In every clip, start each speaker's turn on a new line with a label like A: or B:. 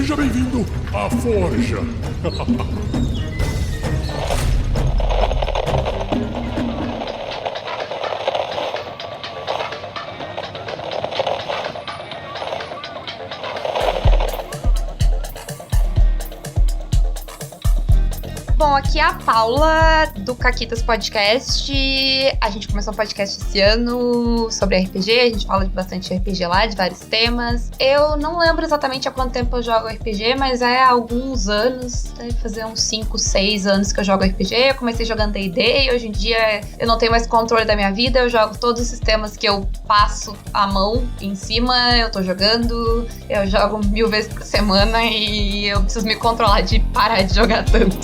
A: Seja bem-vindo à Forja.
B: Bom, aqui é a Paula do Caquitas Podcast. A gente começou um podcast esse ano sobre RPG, a gente fala de bastante RPG lá, de vários temas. Eu não lembro exatamente há quanto tempo eu jogo RPG, mas é há alguns anos, deve fazer uns 5, 6 anos que eu jogo RPG. Eu comecei jogando D&D e hoje em dia eu não tenho mais controle da minha vida, eu jogo todos os sistemas que eu passo a mão em cima, eu tô jogando, eu jogo 1000 vezes por semana e eu preciso me controlar de parar de jogar tanto.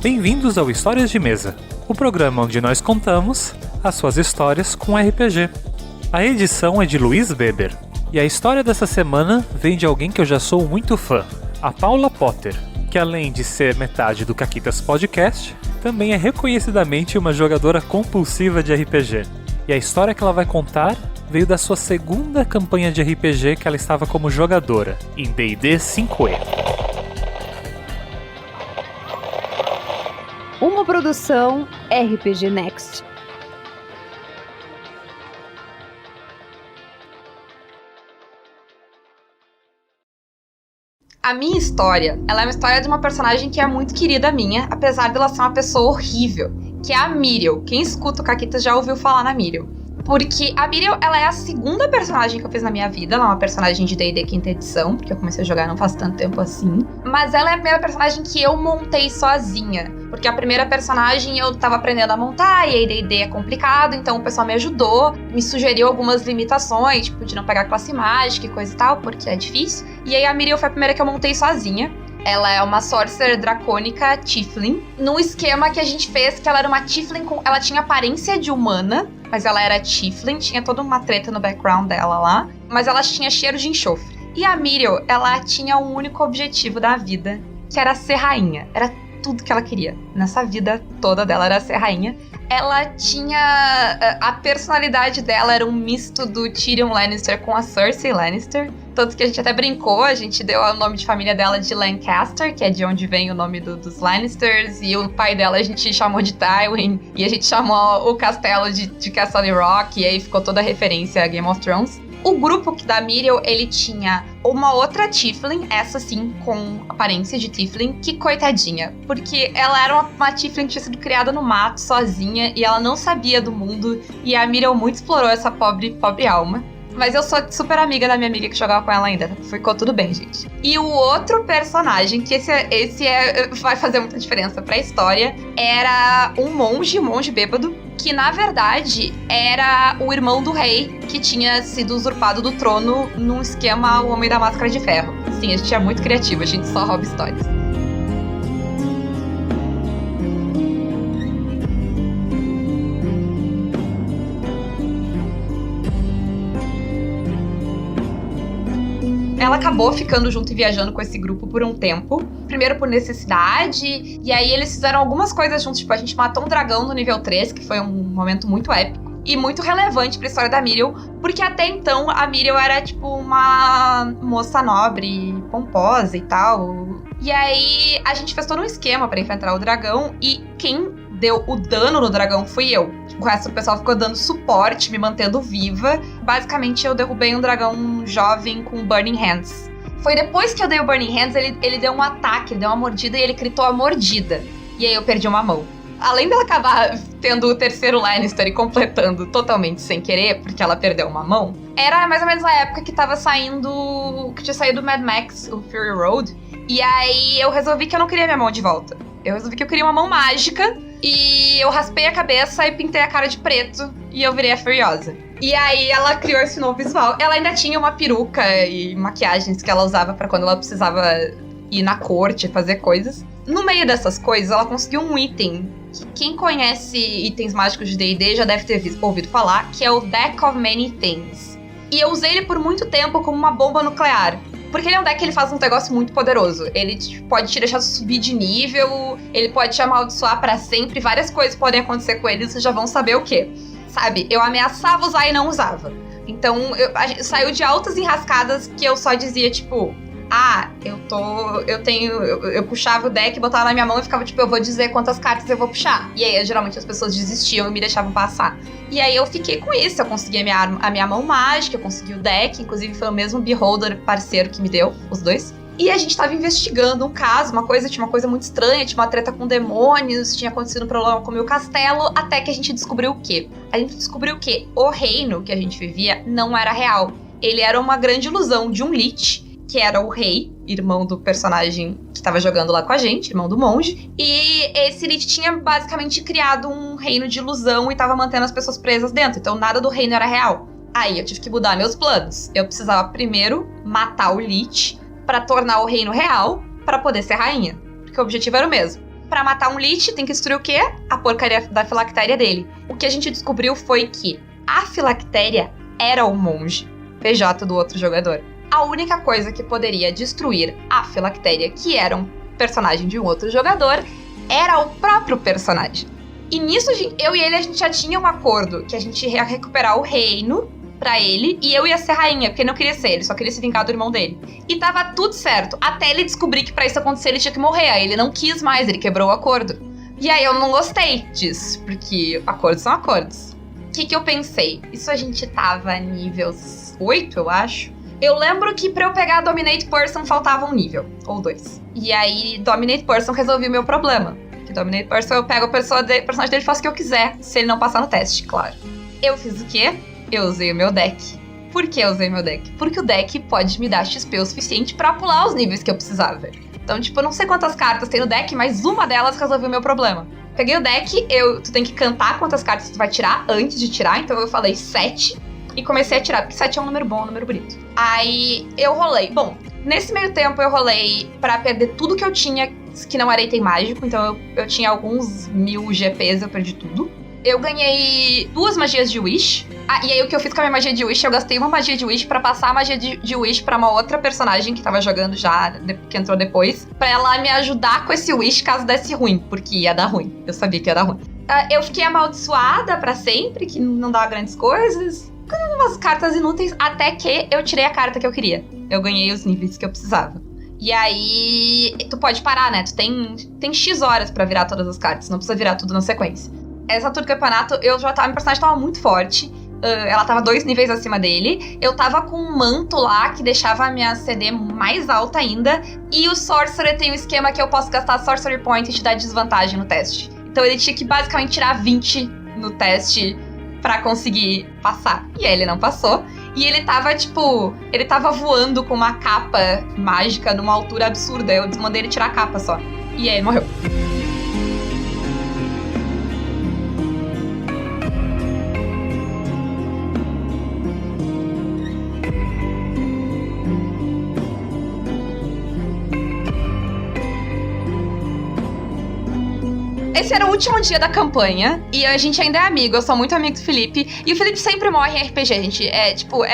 C: Bem-vindos ao Histórias de Mesa, o programa onde nós contamos as suas histórias com RPG. A edição é de Luiz Weber, e a história dessa semana vem de alguém que eu já sou muito fã, a Paula Potter, que além de ser metade do Caquitas Podcast, também é reconhecidamente uma jogadora compulsiva de RPG. E a história que ela vai contar veio da sua segunda campanha de RPG que ela estava como jogadora, em D&D 5e.
D: Uma produção RPG Next.
B: A minha história, ela é uma história de uma personagem que é muito querida minha, apesar dela ser uma pessoa horrível, que é a Miriel. Quem escuta o Caquitas já ouviu falar na Miriel. Porque a Miriel, ela é a segunda personagem que eu fiz na minha vida. Ela é uma personagem de D&D quinta edição, porque eu comecei a jogar não faz tanto tempo assim. Mas ela é a primeira personagem que eu montei sozinha. Porque a primeira personagem eu tava aprendendo a montar, e aí D&D é complicado, então o pessoal me ajudou, me sugeriu algumas limitações, tipo de não pegar classe mágica e coisa e tal, porque é difícil. E aí a Miriel foi a primeira que eu montei sozinha. Ela é uma sorcerer dracônica Tiefling, num esquema que a gente fez que ela era uma Tiefling com... Ela tinha aparência de humana, mas ela era Tiefling, tinha toda uma treta no background dela lá, mas ela tinha cheiro de enxofre. E a Miriel, ela tinha um único objetivo da vida, que era ser rainha. Era tudo que ela queria. Nessa vida toda dela era ser rainha. Ela tinha... A personalidade dela era um misto do Tyrion Lannister com a Cersei Lannister. Tanto que a gente até brincou, a gente deu o nome de família dela de Lancaster, que é de onde vem o nome dos Lannisters, e o pai dela a gente chamou de Tywin, e a gente chamou o castelo de Castle Rock, e aí ficou toda a referência a Game of Thrones. O grupo da Miriel, ele tinha uma outra Tiefling, essa sim, com aparência de Tiefling, que coitadinha, porque ela era uma Tiefling que tinha sido criada no mato, sozinha, e ela não sabia do mundo, e a Miriel muito explorou essa pobre alma. Mas eu sou super amiga da minha amiga que jogava com ela ainda. Ficou tudo bem, gente. E o outro personagem, que esse vai fazer muita diferença pra história, era um monge bêbado, que na verdade era o irmão do rei, que tinha sido usurpado do trono num esquema O Homem da Máscara de Ferro. Sim, a gente é muito criativo, a gente só rouba histórias. Ela acabou ficando junto e viajando com esse grupo por um tempo. Primeiro por necessidade, e aí eles fizeram algumas coisas juntos. Tipo, a gente matou um dragão no nível 3, que foi um momento muito épico. E muito relevante pra história da Miriel, porque até então a Miriel era tipo uma moça nobre, pomposa e tal. E aí a gente fez todo um esquema pra enfrentar o dragão, e quem deu o dano no dragão fui eu. O resto do pessoal ficou dando suporte, me mantendo viva. Basicamente, eu derrubei um dragão jovem com Burning Hands. Foi depois que eu dei o Burning Hands, ele deu um ataque, ele deu uma mordida e ele gritou a mordida. E aí eu perdi uma mão. Além dela acabar tendo o terceiro Lannister e completando totalmente sem querer, porque ela perdeu uma mão, era mais ou menos a época que tava saindo... que tinha saído Mad Max, o Fury Road. E aí eu resolvi que eu não queria minha mão de volta. Eu resolvi que eu queria uma mão mágica. E eu raspei a cabeça e pintei a cara de preto. E eu virei a Furiosa. E aí ela criou esse novo visual. Ela ainda tinha uma peruca e maquiagens que ela usava pra quando ela precisava ir na corte, fazer coisas. No meio dessas coisas, ela conseguiu um item que quem conhece itens mágicos de D&D já deve ter ouvido falar, que é o Deck of Many Things. E eu usei ele por muito tempo como uma bomba nuclear. Porque ele é um deck que ele faz um negócio muito poderoso. Ele pode te deixar subir de nível, ele pode te amaldiçoar pra sempre, várias coisas podem acontecer com ele, vocês já vão saber o quê. Sabe, eu ameaçava usar e não usava. Então, a gente saiu de altas enrascadas que eu só dizia, tipo... eu puxava o deck, botava na minha mão e ficava tipo, eu vou dizer quantas cartas eu vou puxar. E aí, geralmente, as pessoas desistiam e me deixavam passar. E aí, eu fiquei com isso. Eu consegui a minha mão mágica, eu consegui o deck. Inclusive, foi o mesmo Beholder parceiro que me deu, os dois. E a gente tava investigando um caso, tinha uma coisa muito estranha, tinha uma treta com demônios, tinha acontecido um problema com o meu castelo, até que a gente descobriu o quê? A gente descobriu que o reino que a gente vivia não era real. Ele era uma grande ilusão de um Lich, que era o rei, irmão do personagem que tava jogando lá com a gente, irmão do monge. E esse Lich tinha basicamente criado um reino de ilusão e tava mantendo as pessoas presas dentro. Então nada do reino era real. Aí eu tive que mudar meus planos. Eu precisava primeiro matar o Lich pra tornar o reino real, pra poder ser rainha. Porque o objetivo era o mesmo. Pra matar um Lich, tem que destruir o quê? A porcaria da filactéria dele. O que a gente descobriu foi que a filactéria era o monge, PJ do outro jogador. A única coisa que poderia destruir a filactéria, que era um personagem de um outro jogador, era o próprio personagem. E nisso, eu e ele, a gente já tinha um acordo que a gente ia recuperar o reino pra ele, e eu ia ser rainha, porque ele não queria ser, ele só queria se vingar do irmão dele. E tava tudo certo, até ele descobrir que pra isso acontecer ele tinha que morrer, aí ele não quis mais, ele quebrou o acordo. E aí eu não gostei disso, porque acordos são acordos. O que eu pensei? Isso a gente tava nível 8, eu acho. Eu lembro que pra eu pegar a Dominate Person faltava um nível, ou 2. E aí, Dominate Person resolveu o meu problema. Que Dominate Person eu pego o personagem dele e faço o que eu quiser, se ele não passar no teste, claro. Eu fiz o quê? Eu usei o meu deck. Por que eu usei meu deck? Porque o deck pode me dar XP o suficiente pra pular os níveis que eu precisava. Então, tipo, eu não sei quantas cartas tem no deck, mas uma delas resolveu o meu problema. Peguei o deck, tu tem que cantar quantas cartas tu vai tirar antes de tirar, então eu falei 7. E comecei a tirar, porque 7 é um número bom, um número bonito. Aí eu rolei. Bom, nesse meio tempo eu rolei pra perder tudo que eu tinha, que não era item mágico. Então eu tinha alguns 1000 GPs, eu perdi tudo. Eu ganhei 2 magias de Wish. E aí o que eu fiz com a minha magia de Wish, eu gastei uma magia de Wish pra passar a magia de Wish pra uma outra personagem que tava jogando já, que entrou depois. Pra ela me ajudar com esse Wish caso desse ruim, porque ia dar ruim. Eu sabia que ia dar ruim. Eu fiquei amaldiçoada pra sempre, que não dava grandes coisas. Umas cartas inúteis, até que eu tirei a carta que eu queria. Eu ganhei os níveis que eu precisava. E aí, tu pode parar, né? Tu tem X horas pra virar todas as cartas, não precisa virar tudo na sequência. Essa altura do campeonato, minha personagem tava muito forte. Ela tava 2 níveis acima dele. Eu tava com um manto lá, que deixava a minha CD mais alta ainda. E o Sorcerer tem um esquema que eu posso gastar Sorcery Point e te dar desvantagem no teste. Então ele tinha que basicamente tirar 20 no teste pra conseguir passar. E aí ele não passou. E ele tava voando com uma capa mágica numa altura absurda. Eu mandei ele tirar a capa só. E aí ele morreu. Esse era o último dia da campanha, e a gente ainda é amigo, eu sou muito amigo do Felipe, e o Felipe sempre morre em RPG, gente. É tipo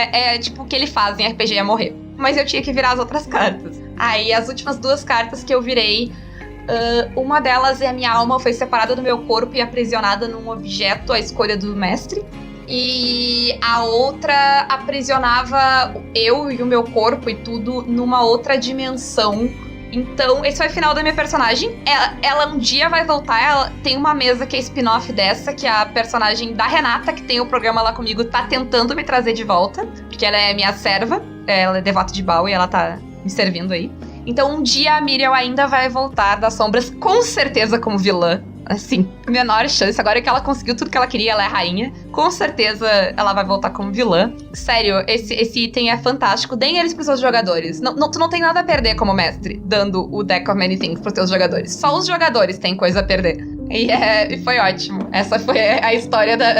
B: o que ele faz em RPG é morrer. Mas eu tinha que virar as outras cartas. Aí as últimas 2 cartas que eu virei, uma delas é a minha alma foi separada do meu corpo e aprisionada num objeto, a escolha do mestre. E a outra aprisionava eu e o meu corpo e tudo numa outra dimensão. Então, esse foi o final da minha personagem. Ela um dia vai voltar, ela tem uma mesa que é spin-off dessa, que a personagem da Renata, que tem o programa lá comigo, tá tentando me trazer de volta, porque ela é minha serva, ela é devota de Baal e ela tá me servindo aí. Então, um dia a Miriel ainda vai voltar das sombras, com certeza como vilã. Assim, menor chance. Agora que ela conseguiu tudo que ela queria, ela é rainha. Com certeza ela vai voltar como vilã. Sério, esse item é fantástico. Deem eles pros seus jogadores. Tu não tem nada a perder como mestre, dando o Deck of Many Things pros teus jogadores. Só os jogadores têm coisa a perder. E foi ótimo. Essa foi a história da...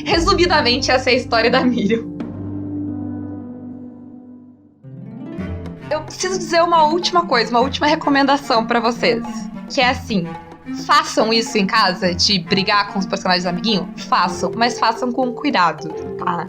B: Resumidamente, essa é a história da Miriam. Eu preciso dizer uma última coisa, uma última recomendação pra vocês. Que é assim... Façam isso em casa, de brigar com os personagens amiguinhos? Façam, mas façam com cuidado, tá?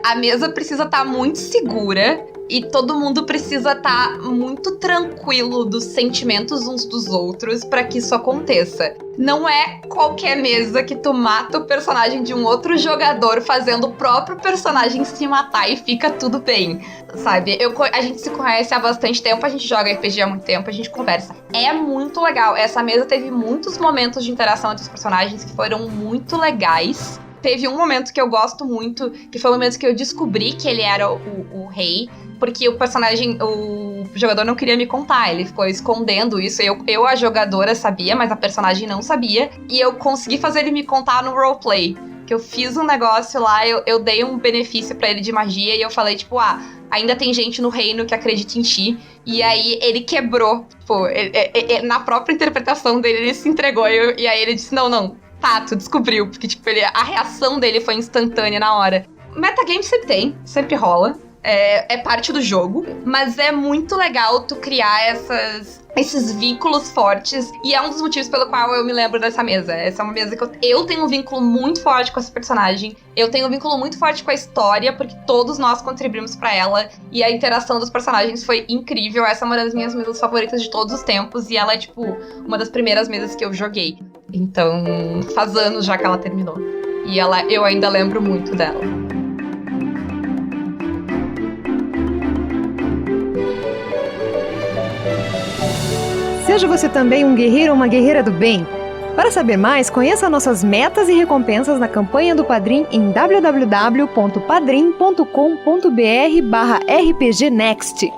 B: A mesa precisa estar muito segura e todo mundo precisa estar muito tranquilo dos sentimentos uns dos outros pra que isso aconteça. Não é qualquer mesa que tu mata o personagem de um outro jogador fazendo o próprio personagem se matar e fica tudo bem, sabe? A gente se conhece há bastante tempo, a gente joga RPG há muito tempo, a gente conversa. É muito legal. Essa mesa teve muitos momentos de interação entre os personagens que foram muito legais. Teve um momento que eu gosto muito, que foi o momento que eu descobri que ele era o rei, porque o personagem, o jogador não queria me contar, ele ficou escondendo isso. Eu, a jogadora, sabia, mas a personagem não sabia. E eu consegui fazer ele me contar no roleplay. Que eu fiz um negócio lá, eu dei um benefício pra ele de magia e eu falei, tipo, ainda tem gente no reino que acredita em ti. E aí ele quebrou, tipo, na própria interpretação dele, ele se entregou. E aí ele disse, não. Tá, tu descobriu, porque tipo, a reação dele foi instantânea na hora. Metagame sempre tem, sempre rola, é parte do jogo, mas é muito legal tu criar esses vínculos fortes, e é um dos motivos pelo qual eu me lembro dessa mesa. Essa é uma mesa que eu tenho um vínculo muito forte com esse personagem, eu tenho um vínculo muito forte com a história, porque todos nós contribuímos pra ela, e a interação dos personagens foi incrível. Essa é uma das minhas mesas favoritas de todos os tempos, e ela é, tipo, uma das primeiras mesas que eu joguei. Então, faz anos já que ela terminou. E eu ainda lembro muito dela.
E: Seja você também um guerreiro ou uma guerreira do bem. Para saber mais, conheça nossas metas e recompensas na campanha do Padrim em www.padrim.com.br/rpgnext.